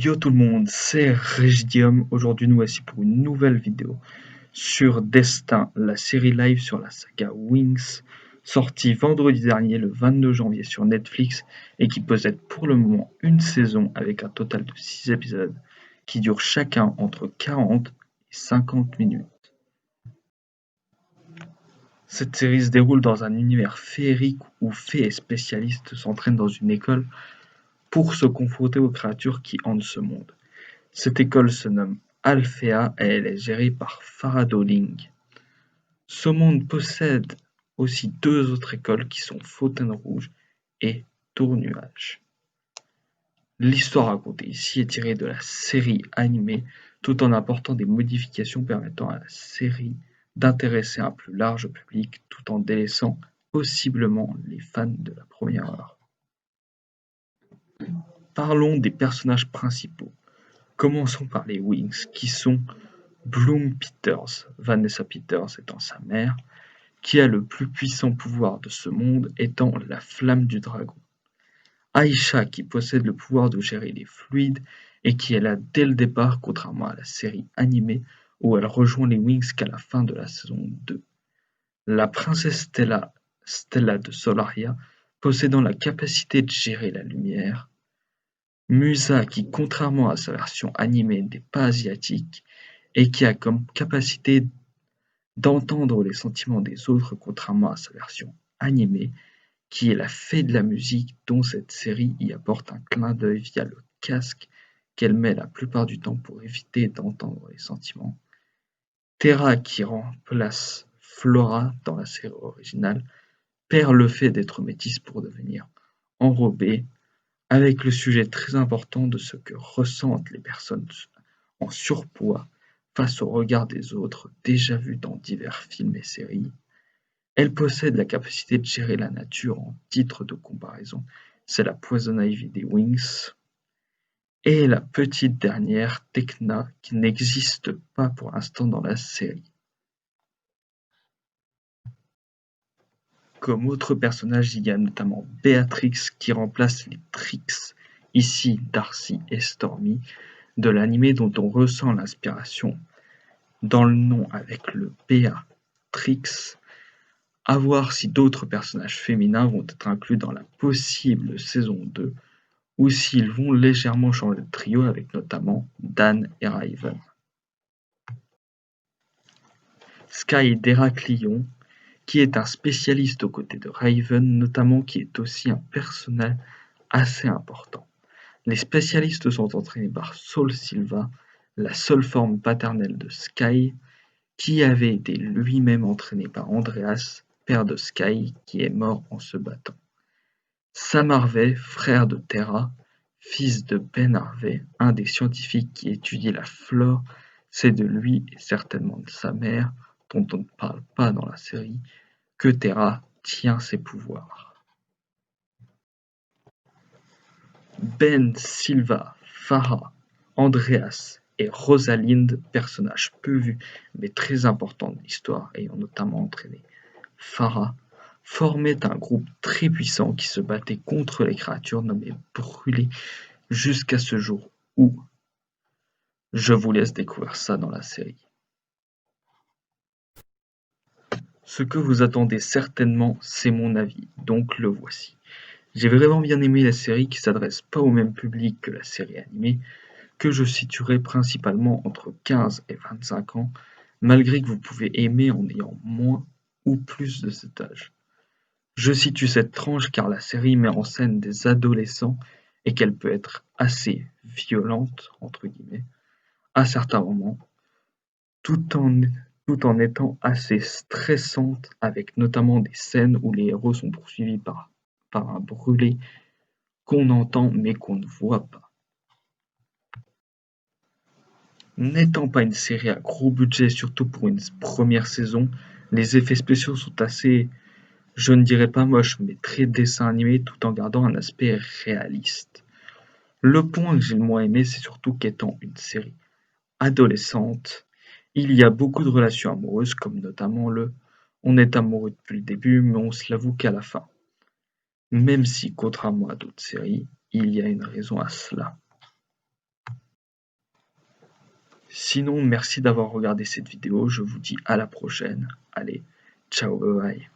Yo tout le monde, c'est Regidium. Aujourd'hui, nous voici pour une nouvelle vidéo sur Destin, la série live sur la saga Wings, sortie vendredi dernier, le 22 janvier sur Netflix, et qui possède pour le moment une saison avec un total de 6 épisodes qui durent chacun entre 40 et 50 minutes. Cette série se déroule dans un univers féerique où fées et spécialistes s'entraînent dans une école pour se confronter aux créatures qui hantent ce monde. Cette école se nomme Alphea et elle est gérée par Farado Ling. Ce monde possède aussi deux autres écoles qui sont Fontaine Rouge et Tournuage. L'histoire racontée ici est tirée de la série animée tout en apportant des modifications permettant à la série d'intéresser un plus large public tout en délaissant possiblement les fans de la première heure. Parlons des personnages principaux. Commençons par les Wings qui sont Bloom Peters, Vanessa Peters étant sa mère, qui a le plus puissant pouvoir de ce monde étant la flamme du dragon. Aisha qui possède le pouvoir de gérer les fluides et qui est là dès le départ contrairement à la série animée où elle rejoint les Wings qu'à la fin de la saison 2. La princesse Stella de Solaria possédant la capacité de gérer la lumière. Musa qui contrairement à sa version animée n'est pas asiatique et qui a comme capacité d'entendre les sentiments des autres contrairement à sa version animée, qui est la fée de la musique dont cette série y apporte un clin d'œil via le casque qu'elle met la plupart du temps pour éviter d'entendre les sentiments. Terra qui remplace Flora dans la série originale perd le fait d'être métisse pour devenir enrobée, avec le sujet très important de ce que ressentent les personnes en surpoids face au regard des autres déjà vu dans divers films et séries. Elle possède la capacité de gérer la nature en titre de comparaison, c'est la Poison Ivy des Wings. Et la petite dernière, Tecna, qui n'existe pas pour l'instant dans la série. Comme autres personnages, il y a notamment Béatrix qui remplace les Trix, ici Darcy et Stormy, de l'anime dont on ressent l'inspiration dans le nom avec le Béatrix. À voir si d'autres personnages féminins vont être inclus dans la possible saison 2 ou s'ils vont légèrement changer de trio avec notamment Dan et Raven. Sky d'Héraclion, qui est un spécialiste aux côtés de Raven, notamment qui est aussi un personnage assez important. Les spécialistes sont entraînés par Saul Silva, la seule forme paternelle de Sky, qui avait été lui-même entraîné par Andreas, père de Sky, qui est mort en se battant. Sam Harvey, frère de Terra, fils de Ben Harvey, un des scientifiques qui étudie la flore, c'est de lui et certainement de sa mère, dont on ne parle pas dans la série, que Terra tient ses pouvoirs. Ben, Silva, Farah, Andreas et Rosalind, personnages peu vus mais très importants de l'histoire ayant notamment entraîné Farah, formaient un groupe très puissant qui se battait contre les créatures nommées Brûlées jusqu'à ce jour où je vous laisse découvrir ça dans la série. Ce que vous attendez certainement, c'est mon avis, donc le voici. J'ai vraiment bien aimé la série qui s'adresse pas au même public que la série animée, que je situerai principalement entre 15 et 25 ans, malgré que vous pouvez aimer en ayant moins ou plus de cet âge. Je situe cette tranche car la série met en scène des adolescents et qu'elle peut être assez violente, entre guillemets, à certains moments, tout en étant assez stressante avec notamment des scènes où les héros sont poursuivis par un brûlé qu'on entend mais qu'on ne voit pas. N'étant pas une série à gros budget, surtout pour une première saison, les effets spéciaux sont assez, je ne dirais pas moches, mais très dessin animé tout en gardant un aspect réaliste. Le point que j'ai le moins aimé, c'est surtout qu'étant une série adolescente, il y a beaucoup de relations amoureuses, comme notamment le on est amoureux depuis le début, mais on se l'avoue qu'à la fin. Même si, contrairement à d'autres séries, il y a une raison à cela. Sinon, merci d'avoir regardé cette vidéo, je vous dis à la prochaine. Allez, ciao, bye bye.